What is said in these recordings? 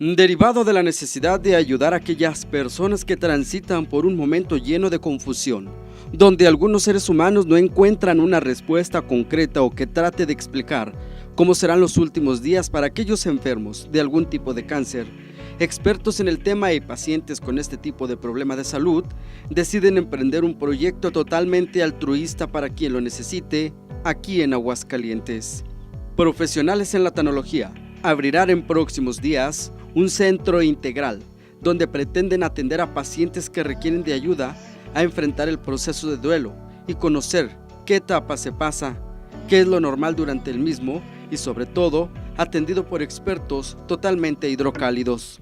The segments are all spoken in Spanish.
Derivado de la necesidad de ayudar a aquellas personas que transitan por un momento lleno de confusión, donde algunos seres humanos no encuentran una respuesta concreta o que trate de explicar cómo serán los últimos días para aquellos enfermos de algún tipo de cáncer, expertos en el tema y pacientes con este tipo de problema de salud deciden emprender un proyecto totalmente altruista para quien lo necesite aquí en Aguascalientes. Profesionales en la tanología abrirán en próximos días un centro integral donde pretenden atender a pacientes que requieren de ayuda a enfrentar el proceso de duelo y conocer qué etapa se pasa, qué es lo normal durante el mismo y sobre todo atendido por expertos totalmente hidrocálidos.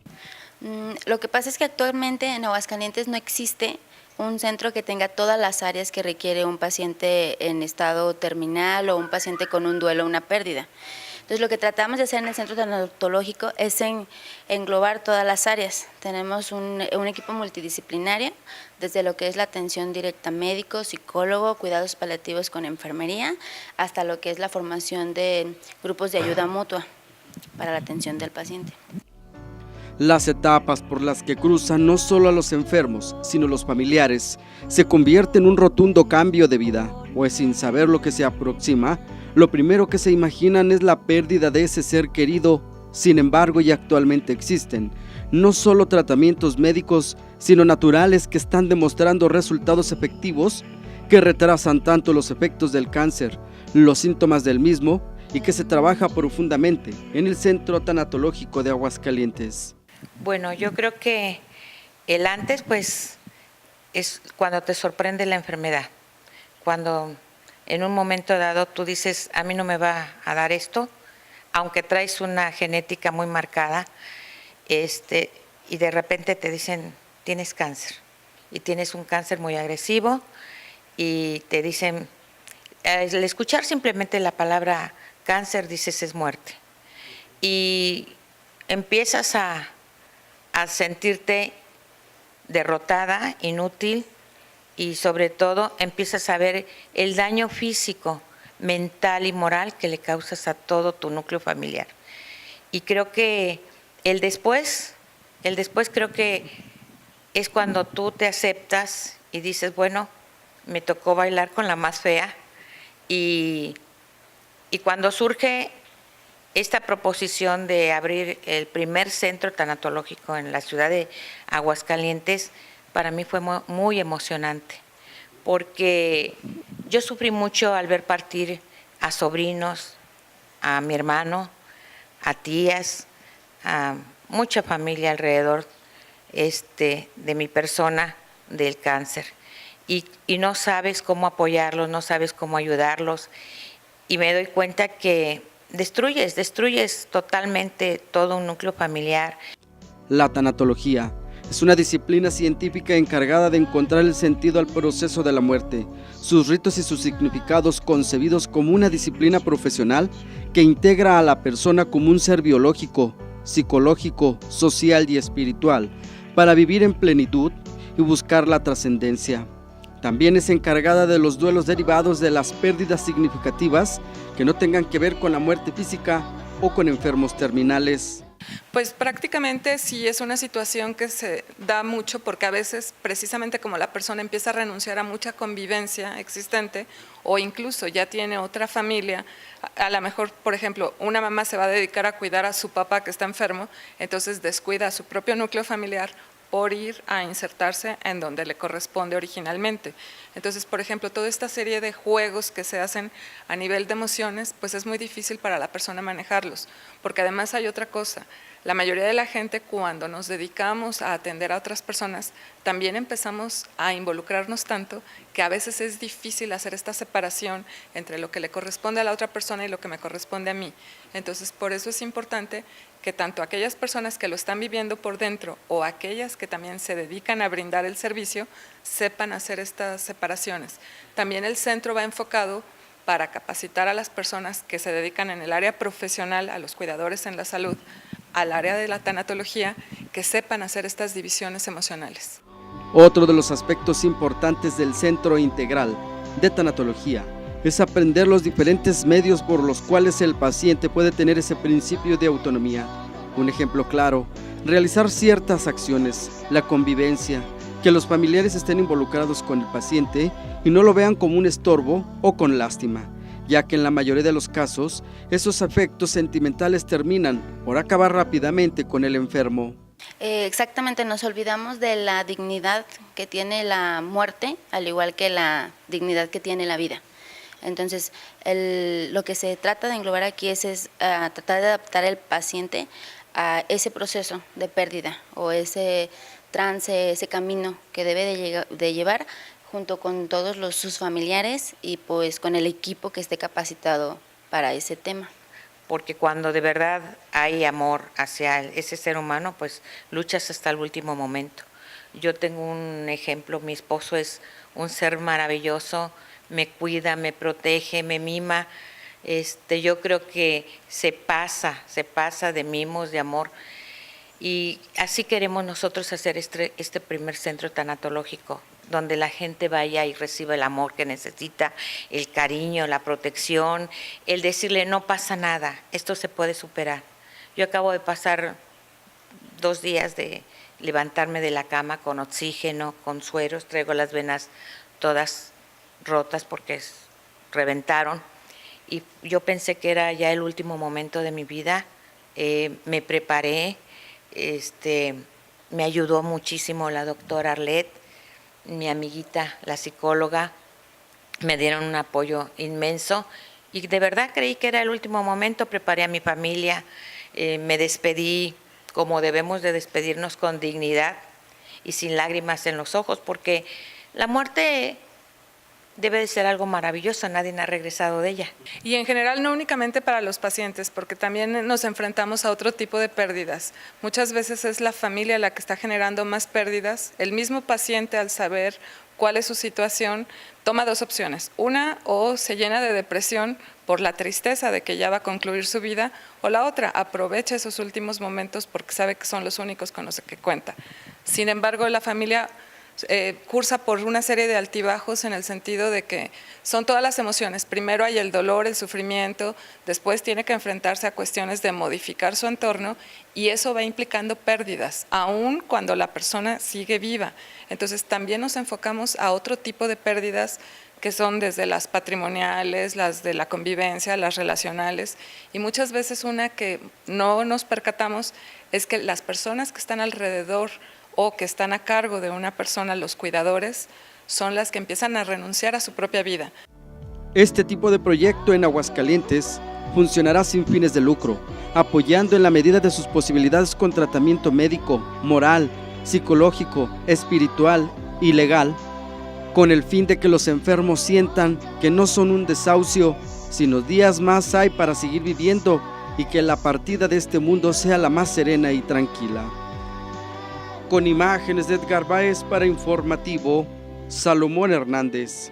Lo que pasa es que actualmente en Aguascalientes no existe un centro que tenga todas las áreas que requiere un paciente en estado terminal o un paciente con un duelo o una pérdida. Entonces lo que tratamos de hacer en el centro tanatológico es englobar todas las áreas. Tenemos un equipo multidisciplinario, desde lo que es la atención directa médico, psicólogo, cuidados paliativos con enfermería, hasta lo que es la formación de grupos de ayuda mutua para la atención del paciente. Las etapas por las que cruzan no solo a los enfermos, sino los familiares, se convierte en un rotundo cambio de vida, pues sin saber lo que se aproxima, lo primero que se imaginan es la pérdida de ese ser querido. Sin embargo, ya actualmente existen no solo tratamientos médicos, sino naturales que están demostrando resultados efectivos que retrasan tanto los efectos del cáncer, los síntomas del mismo y que se trabaja profundamente en el Centro Tanatológico de Aguascalientes. Bueno, yo creo que el antes pues es cuando te sorprende la enfermedad, cuando en un momento dado tú dices, a mí no me va a dar esto, aunque traes una genética muy marcada, y de repente te dicen, tienes cáncer, y tienes un cáncer muy agresivo, y te dicen, al escuchar simplemente la palabra cáncer, dices, es muerte. Y empiezas a sentirte derrotada, inútil, y sobre todo empiezas a ver el daño físico, mental y moral que le causas a todo tu núcleo familiar. Y creo que el después creo que es cuando tú te aceptas y dices, bueno, me tocó bailar con la más fea, y cuando surge esta proposición de abrir el primer centro tanatológico en la ciudad de Aguascalientes, para mí fue muy emocionante, porque yo sufrí mucho al ver partir a sobrinos, a mi hermano, a tías, a mucha familia alrededor de mi persona del cáncer. Y no sabes cómo apoyarlos, no sabes cómo ayudarlos, y me doy cuenta que destruyes totalmente todo un núcleo familiar. La tanatología es una disciplina científica encargada de encontrar el sentido al proceso de la muerte, sus ritos y sus significados concebidos como una disciplina profesional que integra a la persona como un ser biológico, psicológico, social y espiritual, para vivir en plenitud y buscar la trascendencia. También es encargada de los duelos derivados de las pérdidas significativas que no tengan que ver con la muerte física o con enfermos terminales. Pues prácticamente sí es una situación que se da mucho porque a veces precisamente como la persona empieza a renunciar a mucha convivencia existente o incluso ya tiene otra familia, a lo mejor, por ejemplo, una mamá se va a dedicar a cuidar a su papá que está enfermo, entonces descuida a su propio núcleo familiar por ir a insertarse en donde le corresponde originalmente. Entonces, por ejemplo, toda esta serie de juegos que se hacen a nivel de emociones, pues es muy difícil para la persona manejarlos, porque además hay otra cosa. La mayoría de la gente, cuando nos dedicamos a atender a otras personas, también empezamos a involucrarnos tanto que a veces es difícil hacer esta separación entre lo que le corresponde a la otra persona y lo que me corresponde a mí. Entonces, por eso es importante que tanto aquellas personas que lo están viviendo por dentro o aquellas que también se dedican a brindar el servicio sepan hacer estas separaciones. También el centro va enfocado para capacitar a las personas que se dedican en el área profesional, a los cuidadores en la salud, al área de la tanatología, que sepan hacer estas divisiones emocionales. Otro de los aspectos importantes del Centro Integral de Tanatología es aprender los diferentes medios por los cuales el paciente puede tener ese principio de autonomía. Un ejemplo claro realizar ciertas acciones, la convivencia, que los familiares estén involucrados con el paciente y no lo vean como un estorbo o con lástima, ya que en la mayoría de los casos, esos afectos sentimentales terminan por acabar rápidamente con el enfermo. Exactamente, nos olvidamos de la dignidad que tiene la muerte, al igual que la dignidad que tiene la vida. Entonces, lo que se trata de englobar aquí es tratar de adaptar al paciente a ese proceso de pérdida o ese trance, ese camino que debe de llevar junto con todos sus familiares y pues con el equipo que esté capacitado para ese tema. Porque cuando de verdad hay amor hacia ese ser humano, pues luchas hasta el último momento. Yo tengo un ejemplo, mi esposo es un ser maravilloso, me cuida, me protege, me mima. Yo creo que se pasa de mimos, de amor. Y así queremos nosotros hacer este primer centro tanatológico, donde la gente vaya y reciba el amor que necesita, el cariño, la protección, el decirle no pasa nada, esto se puede superar. Yo acabo de pasar 2 días de levantarme de la cama con oxígeno, con sueros, traigo las venas todas rotas porque reventaron y yo pensé que era ya el último momento de mi vida. Me preparé, me ayudó muchísimo la doctora Arlet, mi amiguita, la psicóloga, me dieron un apoyo inmenso y de verdad creí que era el último momento. Preparé a mi familia, me despedí como debemos de despedirnos, con dignidad y sin lágrimas en los ojos, porque la muerte debe de ser algo maravilloso, nadie ha regresado de ella. Y en general no únicamente para los pacientes, porque también nos enfrentamos a otro tipo de pérdidas. Muchas veces es la familia la que está generando más pérdidas. El mismo paciente, al saber cuál es su situación, toma 2 opciones. Una, o se llena de depresión por la tristeza de que ya va a concluir su vida, o la otra, aprovecha esos últimos momentos porque sabe que son los únicos con los que cuenta. Sin embargo, la familia cursa por una serie de altibajos en el sentido de que son todas las emociones. Primero hay el dolor, el sufrimiento, después tiene que enfrentarse a cuestiones de modificar su entorno y eso va implicando pérdidas, aun cuando la persona sigue viva. Entonces también nos enfocamos a otro tipo de pérdidas que son desde las patrimoniales, las de la convivencia, las relacionales, y muchas veces una que no nos percatamos es que las personas que están alrededor o que están a cargo de una persona, los cuidadores, son las que empiezan a renunciar a su propia vida. Este tipo de proyecto en Aguascalientes funcionará sin fines de lucro, apoyando en la medida de sus posibilidades con tratamiento médico, moral, psicológico, espiritual y legal, con el fin de que los enfermos sientan que no son un desahucio, sino días más hay para seguir viviendo y que la partida de este mundo sea la más serena y tranquila. Con imágenes de Edgar Báez para Informativo, Salomón Hernández.